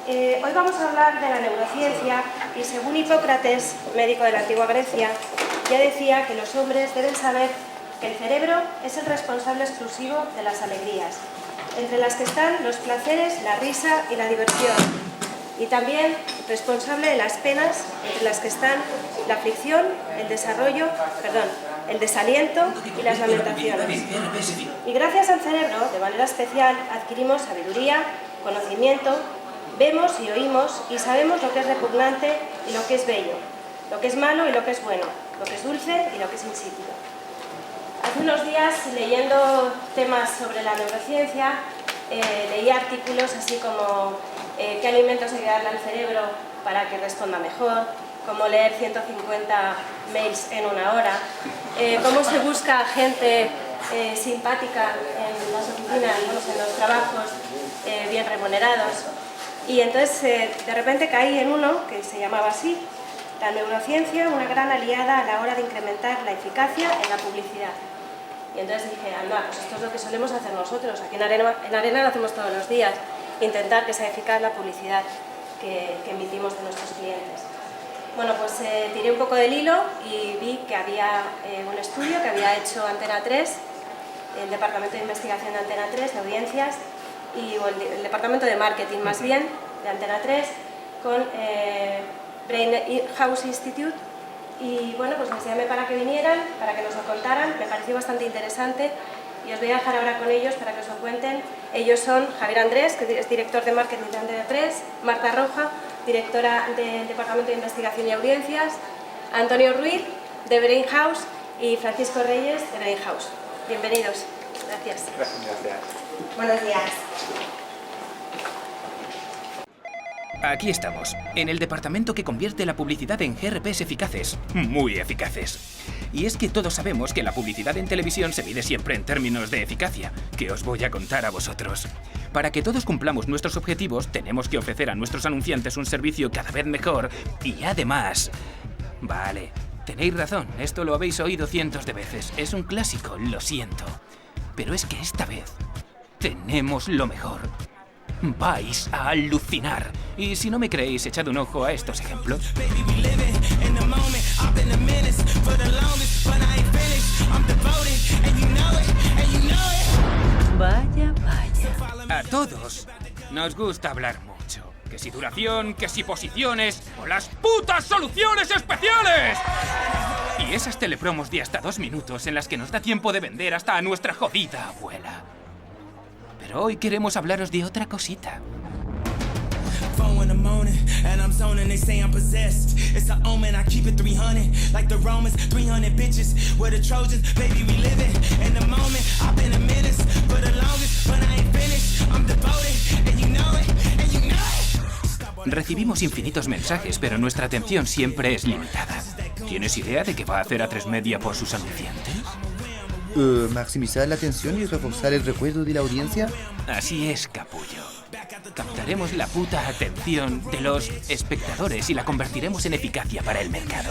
Hoy vamos a hablar de la neurociencia y según Hipócrates, médico de la antigua Grecia, ya decía que los hombres deben saber que el cerebro es el responsable exclusivo de las alegrías, entre las que están los placeres, la risa y la diversión, y también responsable de las penas, entre las que están la aflicción, el desaliento y las lamentaciones. Y gracias al cerebro, de manera especial, adquirimos sabiduría, conocimiento, vemos y oímos y sabemos lo que es repugnante y lo que es bello, lo que es malo y lo que es bueno, lo que es dulce y lo que es insípido. Hace unos días, leyendo temas sobre la neurociencia, leí artículos así como qué alimentos hay que darle al cerebro para que responda mejor, cómo leer 150 mails en una hora, cómo se busca gente simpática en las oficinas, en los trabajos bien remunerados. Y entonces de repente caí en uno que se llamaba así: la neurociencia, una gran aliada a la hora de incrementar la eficacia en la publicidad. Y entonces dije, anda, pues esto es lo que solemos hacer nosotros, aquí en Arena lo hacemos todos los días, intentar que sea eficaz la publicidad que emitimos de nuestros clientes. Bueno, pues tiré un poco del hilo y vi que había un estudio que había hecho Antena 3, el Departamento de Investigación de Antena 3, de Audiencias, o el Departamento de Marketing más bien, de Antena 3, con Brain House Institute. Y bueno, pues les llamé para que vinieran, para que nos lo contaran, me pareció bastante interesante y os voy a dejar ahora con ellos para que os lo cuenten. Ellos son Javier Andrés, que es director de Marketing de Antena 3, Marta Roja, directora del Departamento de Investigación y Audiencias, Antonio Ruiz, de Brain House, y Francisco Reyes, de Brain House. Bienvenidos. Gracias. Gracias. Buenos días. Aquí estamos, en el departamento que convierte la publicidad en GRPs eficaces, muy eficaces. Y es que todos sabemos que la publicidad en televisión se mide siempre en términos de eficacia, que os voy a contar a vosotros. Para que todos cumplamos nuestros objetivos, tenemos que ofrecer a nuestros anunciantes un servicio cada vez mejor y además... Vale, tenéis razón, esto lo habéis oído cientos de veces, es un clásico, lo siento. Pero es que esta vez tenemos lo mejor. Vais a alucinar. Y si no me creéis, echad un ojo a estos ejemplos. Vaya, vaya. A todos nos gusta hablar mucho. Que si duración, que si posiciones o las putas soluciones especiales. Y esas telepromos de hasta 2 minutos en las que nos da tiempo de vender hasta a nuestra jodida abuela. Pero hoy queremos hablaros de otra cosita. Recibimos infinitos mensajes, pero nuestra atención siempre es limitada. ¿Tienes idea de qué va a hacer A3Media por sus anunciantes? ¿Maximizar la atención y reforzar el recuerdo de la audiencia? Así es, capullo. Captaremos la puta atención de los espectadores y la convertiremos en eficacia para el mercado.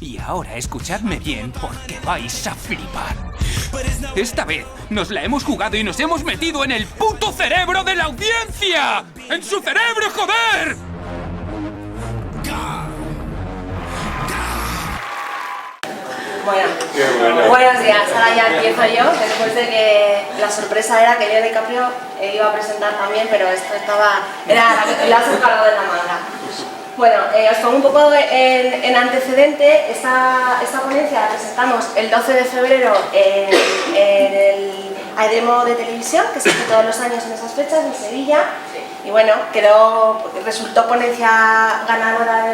Y ahora escuchadme bien porque vais a flipar. Esta vez nos la hemos jugado y nos hemos metido en el puto cerebro de la audiencia. ¡En su cerebro, joder! Bueno, buenos días. Ahora ya empiezo yo, después de que la sorpresa era que Leo DiCaprio iba a presentar también, pero esto era el as cargado de la manga. Bueno, os pongo un poco en antecedente. Esta ponencia la presentamos el 12 de febrero en el Aedremo de Televisión, que se hace todos los años en esas fechas, en Sevilla. Y bueno, resultó ponencia ganadora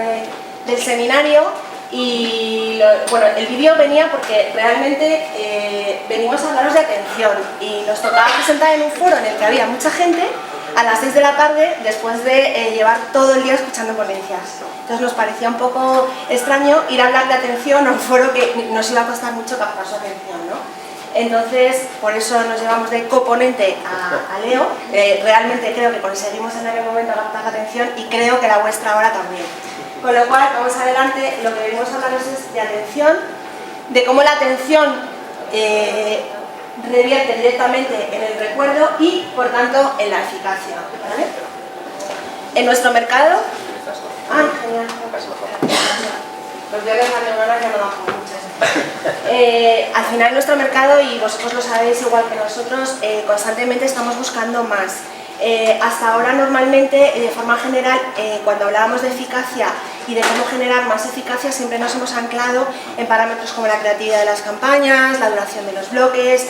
del seminario. Y bueno, el vídeo venía porque realmente venimos a hablaros de atención y nos tocaba presentar en un foro en el que había mucha gente a las 6 de la tarde después de llevar todo el día escuchando ponencias. Entonces nos parecía un poco extraño ir a hablar de atención a un foro que nos iba a costar mucho captar su atención, ¿no? Entonces, por eso nos llevamos de coponente a Leo. Realmente creo que conseguimos en aquel momento captar la atención y creo que la vuestra ahora también. Con lo cual, vamos adelante, lo que venimos a hablaros es de atención, de cómo la atención revierte directamente en el recuerdo y, por tanto, en la eficacia. ¿Vale? En nuestro mercado... ¡Ay, genial! Los viajes a neuronas ya no dan por muchas. Al final, nuestro mercado, y vosotros lo sabéis igual que nosotros, constantemente estamos buscando más. Hasta ahora, normalmente, de forma general, cuando hablábamos de eficacia y de cómo generar más eficacia, siempre nos hemos anclado en parámetros como la creatividad de las campañas, la duración de los bloques,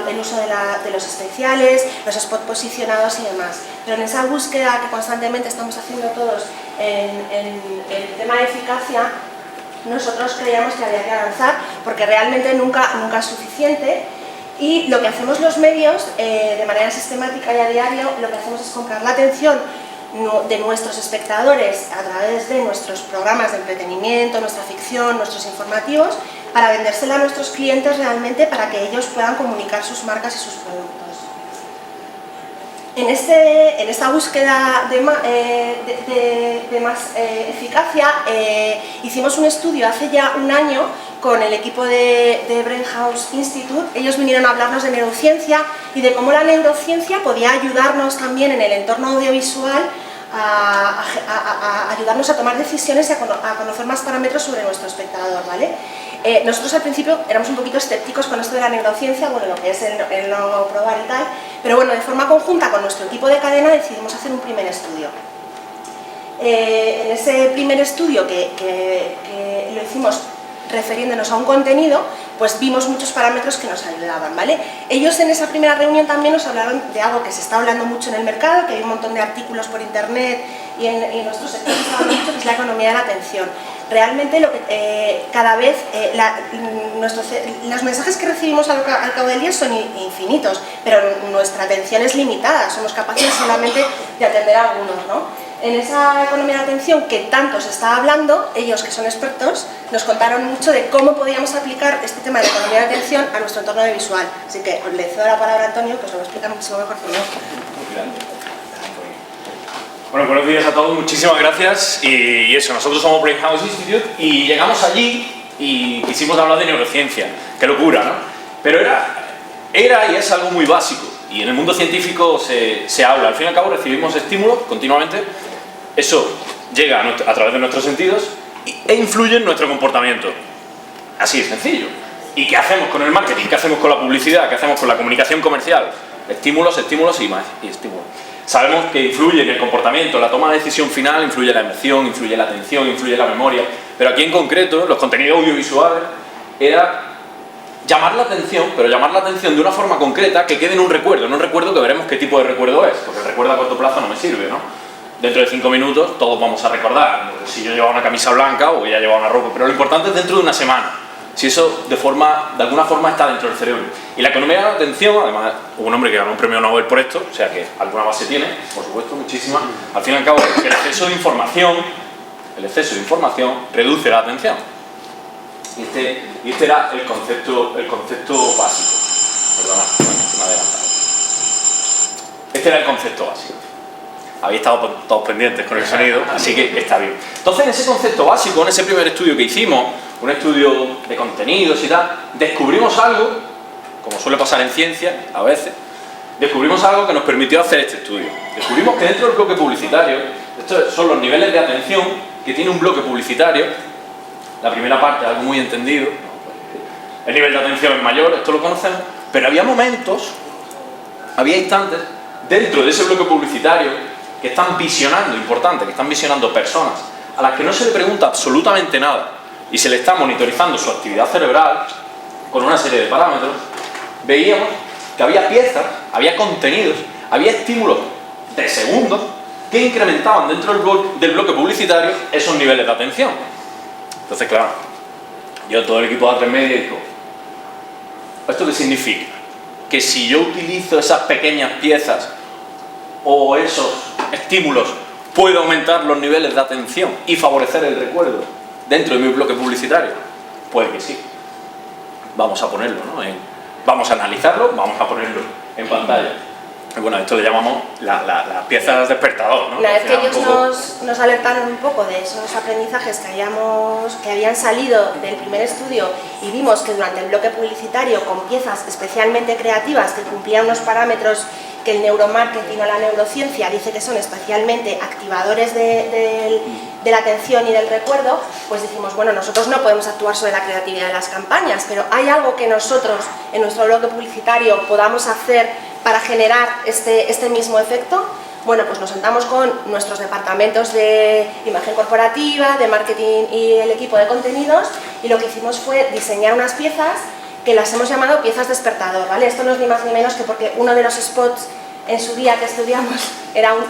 el uso de los especiales, los spots posicionados y demás. Pero en esa búsqueda que constantemente estamos haciendo todos en el tema de eficacia, nosotros creíamos que había que avanzar porque realmente nunca es suficiente. Y lo que hacemos los medios, de manera sistemática y a diario, lo que hacemos es comprar la atención de nuestros espectadores a través de nuestros programas de entretenimiento, nuestra ficción, nuestros informativos, para vendérsela a nuestros clientes realmente para que ellos puedan comunicar sus marcas y sus productos. En esta búsqueda de más eficacia, hicimos un estudio hace ya un año con el equipo de Brainhouse Institute. Ellos vinieron a hablarnos de neurociencia y de cómo la neurociencia podía ayudarnos también en el entorno audiovisual a ayudarnos a tomar decisiones y a conocer más parámetros sobre nuestro espectador, ¿vale? Nosotros al principio éramos un poquito escépticos con esto de la neurociencia, bueno, lo que es el no probar y tal, pero bueno, de forma conjunta con nuestro equipo de cadena decidimos hacer un primer estudio. En ese primer estudio que lo hicimos refiriéndonos a un contenido, pues vimos muchos parámetros que nos ayudaban, ¿vale? Ellos en esa primera reunión también nos hablaron de algo que se está hablando mucho en el mercado, que hay un montón de artículos por internet y en nuestro sector se habla mucho, que es la economía de la atención. Realmente cada vez los mensajes que recibimos al cabo del día son infinitos, pero nuestra atención es limitada, somos capaces solamente de atender a algunos, ¿no? En esa economía de la atención que tanto se está hablando, ellos que son expertos nos contaron mucho de cómo podíamos aplicar este tema de la economía de la atención a nuestro entorno audiovisual. Así que os le cedo la palabra a Antonio, que os lo va a explicar muchísimo mejor que yo. Bueno, buenos días a todos, muchísimas gracias. Y eso, nosotros somos Brainhouse Institute y llegamos allí y quisimos hablar de neurociencia. Qué locura, ¿no? Pero era y es algo muy básico. Y en el mundo científico se habla. Al fin y al cabo recibimos estímulos continuamente. Eso llega a través de nuestros sentidos e influye en nuestro comportamiento. Así de sencillo. ¿Y qué hacemos con el marketing? ¿Qué hacemos con la publicidad? ¿Qué hacemos con la comunicación comercial? Estímulos, estímulos y más. Y estímulos. Sabemos que influye en el comportamiento, la toma de decisión final, influye la emoción, influye la atención, influye la memoria. Pero aquí en concreto, los contenidos audiovisuales era llamar la atención, pero llamar la atención de una forma concreta que quede en un recuerdo que veremos qué tipo de recuerdo es, porque el recuerdo a corto plazo no me sirve, ¿no? Dentro de 5 minutos todos vamos a recordar si yo llevaba una camisa blanca o ella llevaba una ropa, pero lo importante es dentro de una semana, si eso de alguna forma está dentro del cerebro. Y la economía de la atención, además hubo un hombre que ganó un premio Nobel por esto, o sea que alguna base tiene, por supuesto, muchísima. Al fin y al cabo, el exceso de información reduce la atención. Y este era el concepto básico. Perdona, me he adelantado. Este era el concepto básico. Habéis estado todos pendientes con el sonido, así que está bien. Entonces, en ese concepto básico, en ese primer estudio que hicimos, un estudio de contenidos y tal, descubrimos algo, como suele pasar en ciencia a veces, descubrimos algo que nos permitió hacer este estudio. Descubrimos que dentro del bloque publicitario, estos son los niveles de atención que tiene un bloque publicitario. La primera parte, algo muy entendido, el nivel de atención es mayor, esto lo conocemos, pero había momentos, había instantes dentro de ese bloque publicitario que están visionando, importante, que están visionando personas a las que no se le pregunta absolutamente nada y se le está monitorizando su actividad cerebral con una serie de parámetros. Veíamos que había piezas, había contenidos, había estímulos de segundos que incrementaban dentro del bloque publicitario esos niveles de atención. Entonces, claro, yo todo el equipo de A3 Media digo, ¿esto qué significa? Que si yo utilizo esas pequeñas piezas o esos estímulos, ¿puedo aumentar los niveles de atención y favorecer el recuerdo dentro de mi bloque publicitario? Puede que sí. Vamos a ponerlo, ¿no? Vamos a analizarlo, vamos a ponerlo en pantalla. Bueno, esto le llamamos las piezas despertador, ¿no? Una vez que Un ellos poco- nos alertaron un poco de esos aprendizajes que habían salido del primer estudio y vimos que durante el bloque publicitario, con piezas especialmente creativas que cumplían unos parámetros que el neuromarketing o la neurociencia dice que son especialmente activadores de la atención y del recuerdo, pues dijimos, bueno, nosotros no podemos actuar sobre la creatividad de las campañas, pero ¿hay algo que nosotros en nuestro bloque publicitario podamos hacer para generar este mismo efecto? Bueno, pues nos sentamos con nuestros departamentos de imagen corporativa, de marketing y el equipo de contenidos, y lo que hicimos fue diseñar unas piezas que las hemos llamado piezas despertador, ¿vale? Esto no es ni más ni menos que porque uno de los spots en su día que estudiamos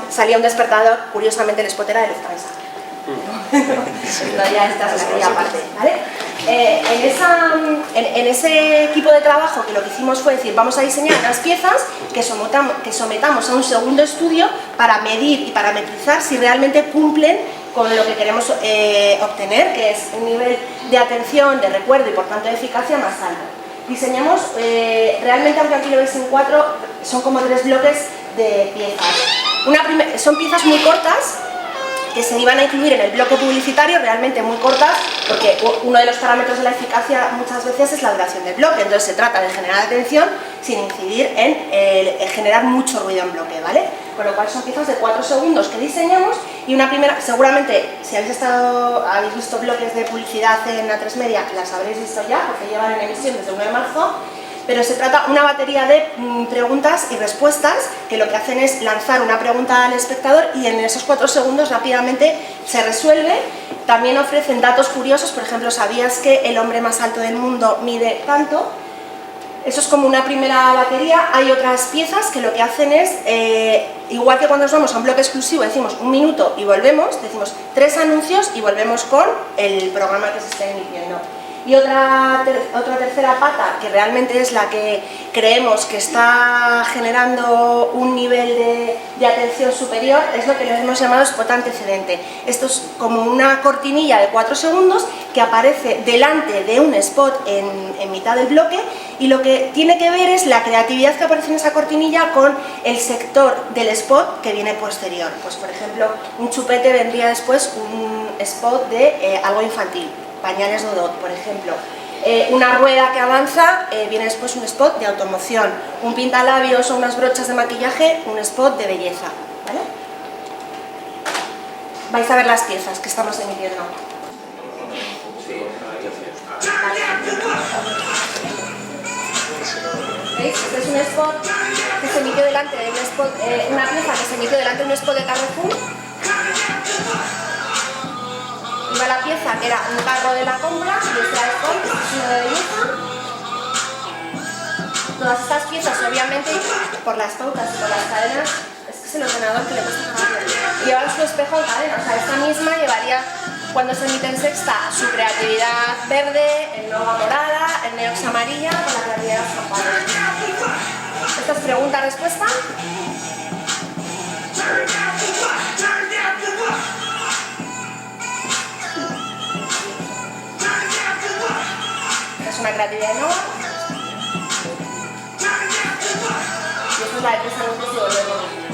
salía un despertador, curiosamente el spot era de Lufthansa. No, ya esta es la parte, ¿vale? En ese equipo de trabajo, que lo que hicimos fue decir, vamos a diseñar unas piezas que sometamos a un segundo estudio para medir y parametrizar si realmente cumplen con lo que queremos obtener, que es un nivel de atención, de recuerdo y por tanto de eficacia más alto. Diseñamos, realmente aunque aquí lo veis en 4, son como 3 bloques de piezas. Son piezas muy cortas, que se iban a incluir en el bloque publicitario, realmente muy cortas, porque uno de los parámetros de la eficacia muchas veces es la duración del bloque, entonces se trata de generar atención sin incidir en generar mucho ruido en bloque, ¿vale? Con lo cual son piezas de 4 segundos que diseñamos y una primera, seguramente si habéis visto bloques de publicidad en A3 Media, las habréis visto ya, porque llevan en emisión desde el 1 de marzo, pero se trata de una batería de preguntas y respuestas que lo que hacen es lanzar una pregunta al espectador y en esos 4 segundos rápidamente se resuelve. También ofrecen datos curiosos, por ejemplo, ¿sabías que el hombre más alto del mundo mide tanto? Eso es como una primera batería. Hay otras piezas que lo que hacen es, igual que cuando nos vamos a un bloque exclusivo, decimos 1 minuto y volvemos, decimos 3 anuncios y volvemos con el programa que se está emitiendo. Y otra tercera pata, que realmente es la que creemos que está generando un nivel de atención superior, es lo que le hemos llamado spot antecedente. Esto es como una cortinilla de 4 segundos que aparece delante de un spot en mitad del bloque, y lo que tiene que ver es la creatividad que aparece en esa cortinilla con el sector del spot que viene posterior. Pues por ejemplo, un chupete vendría después un spot de algo infantil. Pañales Dodot, por ejemplo. Una rueda que avanza, viene después un spot de automoción. Un pintalabios o unas brochas de maquillaje, un spot de belleza, ¿vale? Vais a ver las piezas que estamos emitiendo. ¿Veis? Este es un spot que se emitió delante de un spot, una pieza que se emitió delante de un spot de Carrefour. Iba la pieza que era un carro de la compra y este spot es uno de belleza. Todas estas piezas, obviamente, por las pautas y por las cadenas, es que es el ordenador que le cuesta trabajar. Llevan su espejo en cadena, o sea, esta misma llevaría, cuando se emite en sexta, su creatividad verde, en Nova morada, en Neox amarilla, con la creatividad de las campanas. ¿Esta es pregunta-respuesta? Es una creatividad de Nova. Y esta es la de 3 anuncios y volvemos.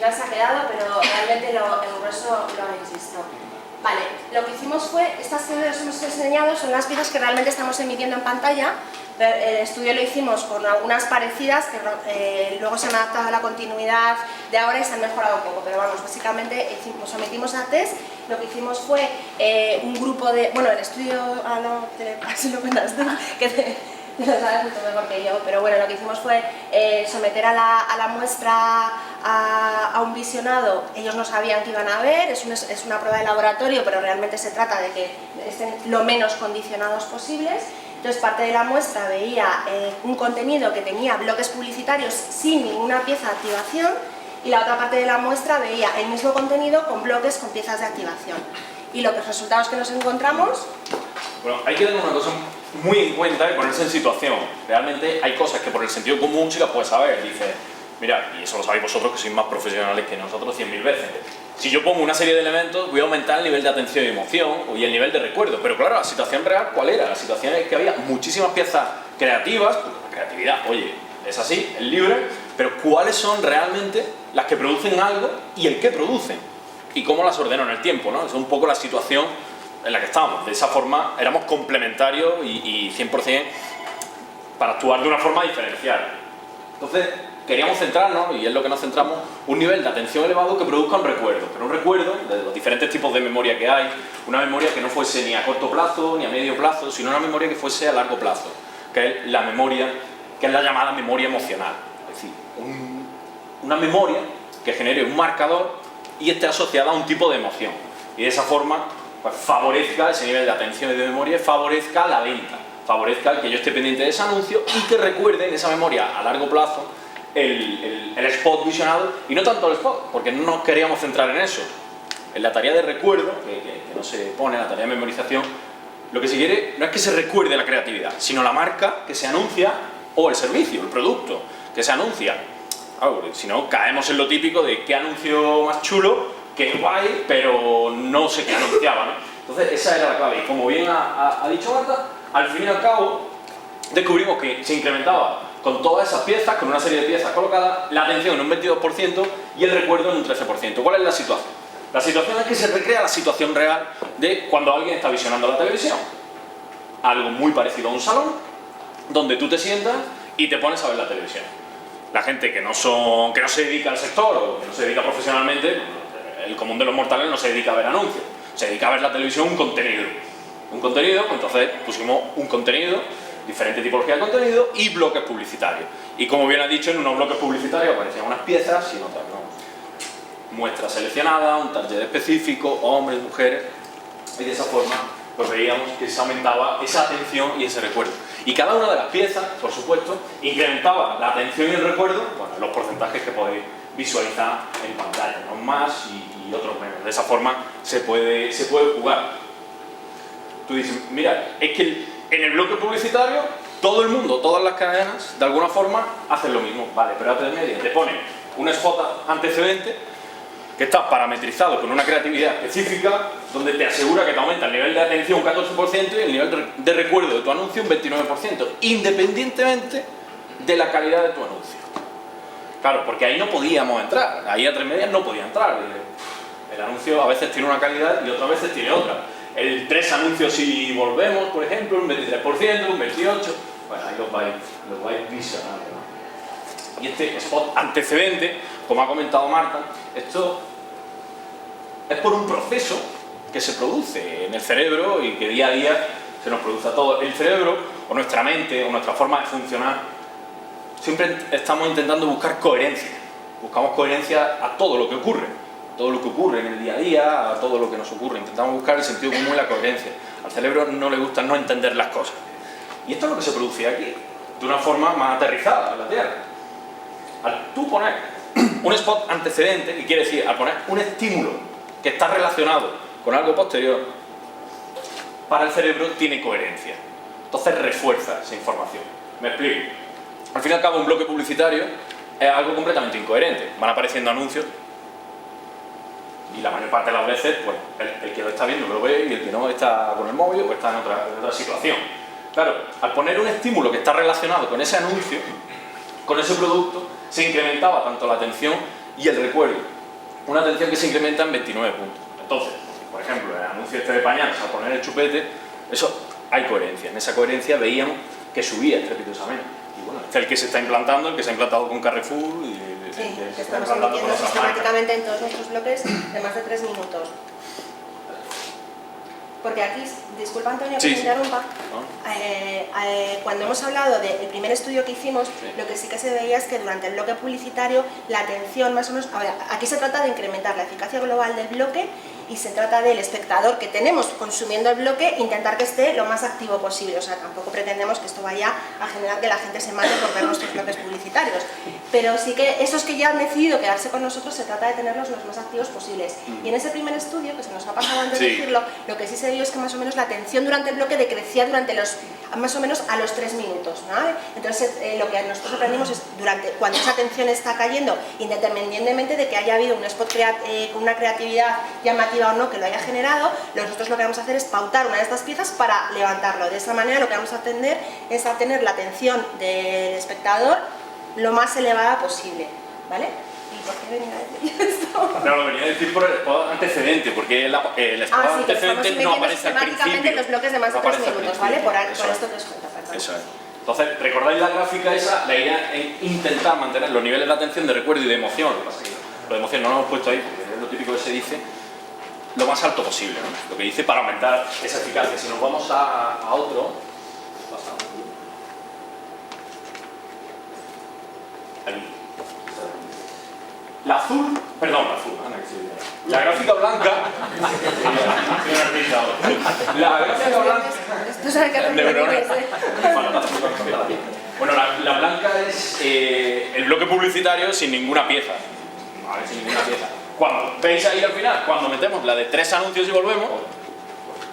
Se ha quedado, pero realmente el grueso lo habéis visto. Vale, lo que hicimos fue, estas que os hemos enseñado son las piezas que realmente estamos emitiendo en pantalla. El estudio lo hicimos con algunas parecidas que luego se han adaptado a la continuidad de ahora y se han mejorado un poco, pero vamos, básicamente sometimos a test. Lo que hicimos fue un grupo de, bueno, el estudio, no, si lo cuentas tú, que lo sabes mucho mejor que yo, pero bueno, lo que hicimos fue someter a la muestra a un visionado. Ellos no sabían que iban a ver, es una prueba de laboratorio, pero realmente se trata de que estén lo menos condicionados posibles. Entonces parte de la muestra veía un contenido que tenía bloques publicitarios sin ninguna pieza de activación, y la otra parte de la muestra veía el mismo contenido con bloques con piezas de activación. Y los resultados que nos encontramos... Bueno, hay que tener una cosa muy en cuenta y ponerse en situación. Realmente hay cosas que por el sentido común sí las puedes saber. Dices, mira, y eso lo sabéis vosotros que sois más profesionales que nosotros 100.000 veces. Si yo pongo una serie de elementos, voy a aumentar el nivel de atención y emoción y el nivel de recuerdo. Pero claro, la situación real, ¿cuál era? La situación es que había muchísimas piezas creativas, porque la creatividad, oye, es así, es libre, pero ¿cuáles son realmente las que producen algo y el qué producen? Y cómo las ordeno en el tiempo, ¿no? Esa es un poco la situación en la que estábamos. De esa forma éramos complementarios y 100% para actuar de una forma diferencial. Entonces, queríamos centrarnos, y es lo que nos centramos, un nivel de atención elevado que produzca un recuerdo. Pero un recuerdo de los diferentes tipos de memoria que hay, una memoria que no fuese ni a corto plazo ni a medio plazo, sino una memoria que fuese a largo plazo, que es la memoria, que es la llamada memoria emocional. Es decir, una memoria que genere un marcador y esté asociada a un tipo de emoción. Y de esa forma pues, favorezca ese nivel de atención y de memoria, favorezca la venta, favorezca el que yo esté pendiente de ese anuncio y que recuerde en esa memoria a largo plazo el spot visionado, y no tanto el spot, porque no nos queríamos centrar en eso. En la tarea de recuerdo, que no se pone, en la tarea de memorización, lo que se quiere no es que se recuerde la creatividad, sino la marca que se anuncia o el servicio, el producto que se anuncia. Si no, caemos en lo típico de qué anuncio más chulo, qué guay, pero no sé qué anunciaba, ¿no? Entonces esa era la clave, y como bien ha dicho Marta, al fin y al cabo descubrimos que se incrementaba con todas esas piezas, con una serie de piezas colocadas, la atención en un 22% y el recuerdo en un 13%. ¿Cuál es la situación? La situación es que se recrea la situación real de cuando alguien está visionando la televisión. Algo muy parecido a un salón, donde tú te sientas y te pones a ver la televisión. La gente que no se dedica al sector o que no se dedica profesionalmente, el común de los mortales no se dedica a ver anuncios, se dedica a ver la televisión un contenido. Un contenido, pues entonces pusimos un contenido, diferente tipología de contenido y bloques publicitarios. Y como bien ha dicho, en unos bloques publicitarios aparecían unas piezas y en otras no. Muestras seleccionadas, un target específico, hombres, mujeres, y de esa forma pues veíamos que se aumentaba esa atención y ese recuerdo. Y cada una de las piezas, por supuesto, incrementaba la atención y el recuerdo, bueno, los porcentajes que podéis visualizar en pantalla, unos más y otros menos. De esa forma se puede jugar. Tú dices, mira, es que en el bloque publicitario todo el mundo, todas las cadenas, de alguna forma hacen lo mismo. Vale, pero a 3 media te ponen un spot antecedente que está parametrizado con una creatividad específica, donde te asegura que te aumenta el nivel de atención un 14% y el nivel de recuerdo de tu anuncio un 29%, independientemente de la calidad de tu anuncio. Claro, porque ahí no podíamos entrar, ahí a 3 medias no podía entrar. El anuncio a veces tiene una calidad y otras veces tiene otra. El 3 anuncios si volvemos, por ejemplo, un 23%, un 28%, bueno, ahí los vais visionando, ¿no? Y este spot antecedente, como ha comentado Marta, esto es por un proceso que se produce en el cerebro y que día a día se nos produce a todos. El cerebro, o nuestra mente, o nuestra forma de funcionar, siempre estamos intentando buscar coherencia. Buscamos coherencia a todo lo que ocurre. Todo lo que ocurre en el día a día, a todo lo que nos ocurre. Intentamos buscar el sentido común y la coherencia. Al cerebro no le gusta no entender las cosas. Y esto es lo que se produce aquí, de una forma más aterrizada en la Tierra. Al tú poner un spot antecedente, que quiere decir, al poner un estímulo que está relacionado con algo posterior, para el cerebro tiene coherencia. Entonces refuerza esa información. Me explico. Al fin y al cabo, un bloque publicitario es algo completamente incoherente. Van apareciendo anuncios y la mayor parte de las veces, pues, el que lo está viendo lo ve y el que no está con el móvil o está en otra situación. Claro, al poner un estímulo que está relacionado con ese anuncio, con ese producto, se incrementaba tanto la atención y el recuerdo. Una atención que se incrementa en 29 puntos. Entonces, por ejemplo, el anuncio este de pañales, al poner el chupete, eso hay coherencia. En esa coherencia veíamos que subía estrepitosamente. Y bueno, este es el que se está implantando, el que se ha implantado con Carrefour y sí, que estamos emitiendo sistemáticamente en todos nuestros bloques de más de 3 minutos. Porque aquí, disculpa Antonio que me interrumpa, cuando hemos hablado del primer estudio que hicimos, lo que sí que se veía es que durante el bloque publicitario la atención más o menos, a ver, aquí se trata de incrementar la eficacia global del bloque y se trata del espectador que tenemos consumiendo el bloque, intentar que esté lo más activo posible. O sea, tampoco pretendemos que esto vaya a generar que la gente se mate por ver nuestros bloques publicitarios, pero sí que esos que ya han decidido quedarse con nosotros se trata de tenerlos los más activos posibles. Y en ese primer estudio, que se nos ha pasado antes de decirlo, lo que sí se vio es que más o menos la atención durante el bloque decrecía más o menos a los 3 minutos, ¿vale? Entonces lo que nosotros aprendimos es cuando esa atención está cayendo, independientemente de que haya habido un spot con una creatividad llamativa o no que lo haya generado, nosotros lo que vamos a hacer es pautar una de estas piezas para levantarlo. De esa manera lo que vamos a atender es a tener la atención del espectador lo más elevada posible, ¿vale? ¿Y por qué venía a decir esto? No, lo venía a decir por el spot antecedente, porque el spot antecedente no aparece al principio. Los bloques de más de 3 minutos, ¿vale? Por esto que os cuento, perdón. Eso es. Entonces, ¿recordáis la gráfica esa? La idea es intentar mantener los niveles de atención, de recuerdo y de emoción. Lo de emoción no lo hemos puesto ahí, porque es lo típico que se dice, lo más alto posible, ¿no? Lo que dice para aumentar esa eficacia. Si nos vamos a otro, aquí. La azul, perdón, la gráfica blanca. La gráfica blanca. Esto sabe que Bueno, la blanca es el bloque publicitario sin ninguna pieza. Vale, sin ninguna pieza. Cuando veis ahí al final, cuando metemos la de 3 anuncios y volvemos,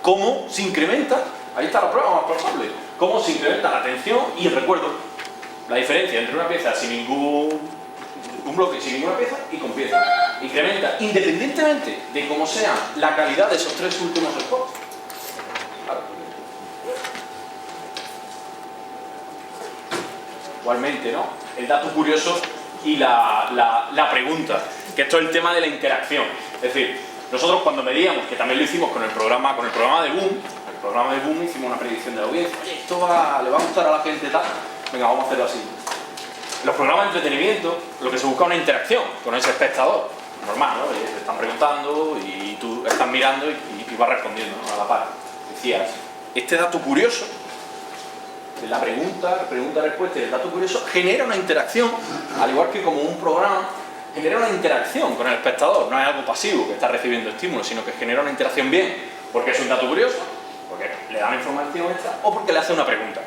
cómo se incrementa, ahí está la prueba más probable, cómo se incrementa la atención y el recuerdo. La diferencia entre una pieza sin un bloque sin ninguna pieza y con pieza. Incrementa independientemente de cómo sea la calidad de esos 3 últimos spots. Claro. Igualmente, ¿no? El dato curioso y la pregunta, que esto es el tema de la interacción. Es decir, nosotros cuando medíamos, que también lo hicimos con el programa de Boom, hicimos una predicción de la audiencia. Oye, esto le va a gustar a la gente tal. Venga, vamos a hacerlo así. En los programas de entretenimiento, lo que se busca es una interacción con ese espectador. Normal, ¿no? Te están preguntando y tú estás mirando y vas respondiendo, ¿no? A la par. Decías, este dato curioso, de la pregunta-respuesta y el dato curioso, genera una interacción, al igual que como un programa, genera una interacción con el espectador. No es algo pasivo que está recibiendo estímulos, sino que genera una interacción bien, porque es un dato curioso, porque le dan información extra o porque le hace una pregunta.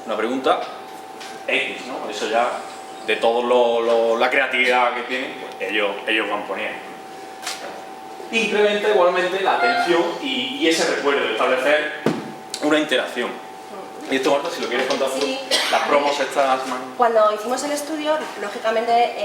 Una pregunta X, ¿no? Eso ya, de toda la creatividad que tienen, pues ellos van poniendo. Incrementa igualmente la atención y ese recuerdo, de establecer una interacción. Y esto, Marta, si lo quieres contar tú, sí. Las promos estas... Cuando hicimos el estudio, lógicamente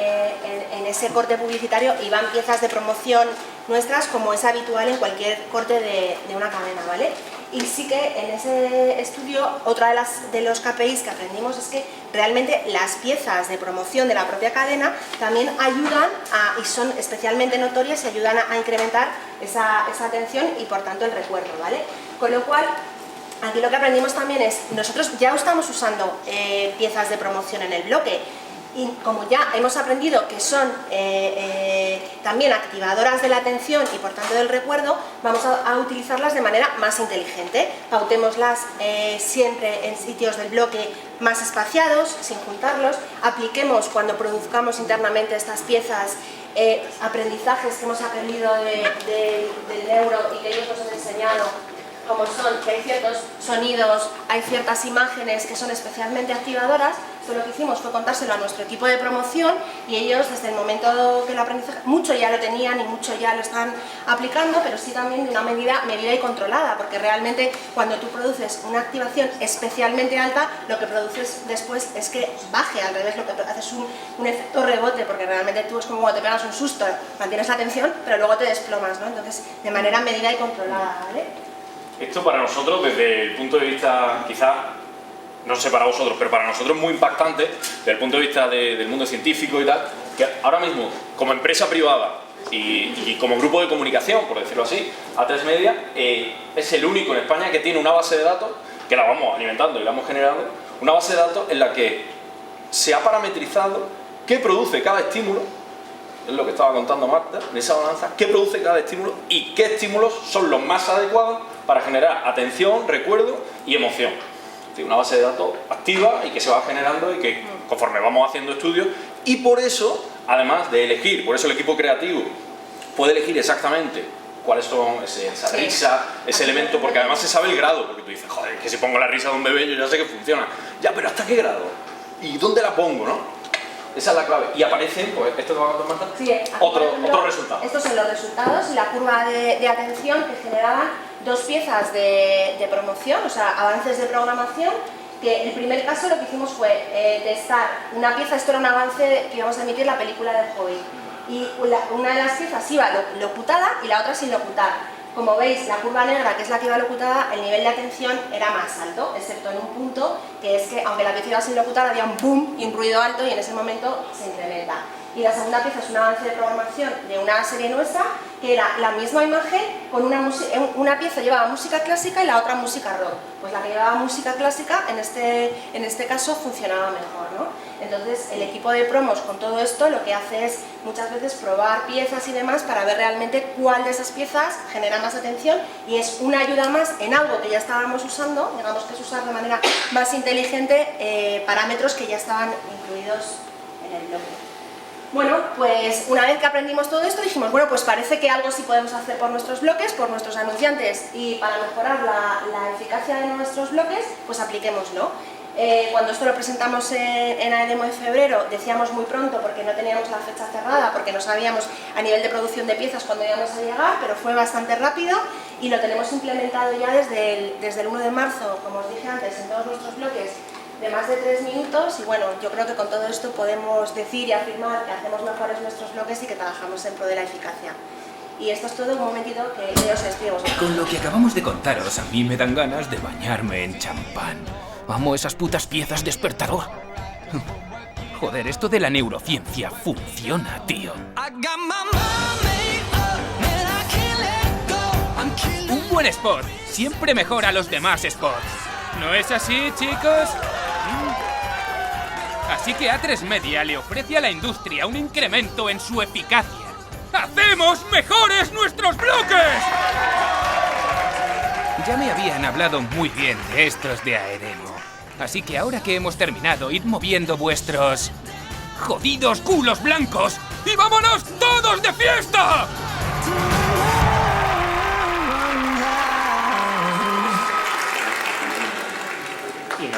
en ese corte publicitario iban piezas de promoción nuestras, como es habitual en cualquier corte de una cadena, ¿vale? Y sí que en ese estudio, otra de los KPIs que aprendimos es que realmente las piezas de promoción de la propia cadena también ayudan y son especialmente notorias y ayudan a incrementar esa atención y por tanto el recuerdo, ¿vale? Con lo cual, aquí lo que aprendimos también es, nosotros ya estamos usando piezas de promoción en el bloque y como ya hemos aprendido que son también activadoras de la atención y por tanto del recuerdo, vamos a utilizarlas de manera más inteligente. Pautémoslas siempre en sitios del bloque más espaciados, sin juntarlos. Apliquemos cuando produzcamos internamente estas piezas aprendizajes que hemos aprendido del neuro y que ellos nos han enseñado, como son que hay ciertos sonidos, hay ciertas imágenes que son especialmente activadoras. Esto lo que hicimos fue contárselo a nuestro equipo de promoción y ellos desde el momento que lo aprendizaje, mucho ya lo tenían y mucho ya lo están aplicando, pero sí también de una medida y controlada, porque realmente cuando tú produces una activación especialmente alta, lo que produces después es que baje, al revés, lo que haces un efecto rebote, porque realmente tú es como cuando te pegas un susto, mantienes la atención, pero luego te desplomas, ¿no? Entonces, de manera medida y controlada, ¿vale? Esto para nosotros, desde el punto de vista, quizás, no sé para vosotros, pero para nosotros es muy impactante, desde el punto de vista del mundo científico y tal, que ahora mismo, como empresa privada y como grupo de comunicación, por decirlo así, A3 Media, es el único en España que tiene una base de datos, que la vamos alimentando y la vamos generando, una base de datos en la que se ha parametrizado qué produce cada estímulo, es lo que estaba contando Marta, en esa balanza, qué produce cada estímulo y qué estímulos son los más adecuados para generar atención, recuerdo y emoción. Es decir, una base de datos activa y que se va generando y que conforme vamos haciendo estudios, y por eso, además de elegir, por eso el equipo creativo puede elegir exactamente cuáles son esa risa, ese elemento, porque además se sabe el grado, porque tú dices, joder, que si pongo la risa de un bebé yo ya sé que funciona. Ya, pero ¿hasta qué grado? ¿Y dónde la pongo, no? Esa es la clave. Y aparecen, pues, ¿esto que vamos a tomar? Sí, otro resultado. Estos son los resultados y la curva de atención que generaban dos piezas de promoción, o sea, avances de programación, que el primer caso lo que hicimos fue testar una pieza, esto era un avance que íbamos a emitir la película del Hobbit, y una de las piezas iba locutada y la otra sin locutar. Como veis, la curva negra, que es la que iba locutada, el nivel de atención era más alto, excepto en un punto, que es que aunque la pieza iba sin locutar, había un boom y un ruido alto y en ese momento se incrementa. Y la segunda pieza es un avance de programación de una serie nuestra, que era la misma imagen, con una pieza llevaba música clásica y la otra música rock. Pues la que llevaba música clásica, en este caso, funcionaba mejor, ¿no? Entonces, el equipo de promos con todo esto lo que hace es muchas veces probar piezas y demás para ver realmente cuál de esas piezas genera más atención y es una ayuda más en algo que ya estábamos usando, digamos que es usar de manera más inteligente parámetros que ya estaban incluidos en el bloque. Bueno, pues una vez que aprendimos todo esto dijimos, bueno, pues parece que algo sí podemos hacer por nuestros bloques, por nuestros anunciantes y para mejorar la eficacia de nuestros bloques, pues apliquémoslo. Cuando esto lo presentamos en AEDEMO en febrero, decíamos muy pronto porque no teníamos la fecha cerrada, porque no sabíamos a nivel de producción de piezas cuándo íbamos a llegar, pero fue bastante rápido y lo tenemos implementado ya desde el 1 de marzo, como os dije antes, en todos nuestros bloques de más de 3 minutos y bueno, yo creo que con todo esto podemos decir y afirmar que hacemos mejores nuestros bloques y que trabajamos en pro de la eficacia. Y esto es todo, un momentito que os explico. Con lo que acabamos de contaros, a mí me dan ganas de bañarme en champán. Amo esas putas piezas despertador. Joder, esto de la neurociencia funciona, tío. Un buen spot siempre mejora los demás spots. ¿No es así, chicos? Así que A3 Media le ofrece a la industria un incremento en su eficacia. ¡Hacemos mejores nuestros bloques! Ya me habían hablado muy bien de estos de AEDEMO. Así que ahora que hemos terminado, id moviendo vuestros jodidos culos blancos y vámonos todos de fiesta. Y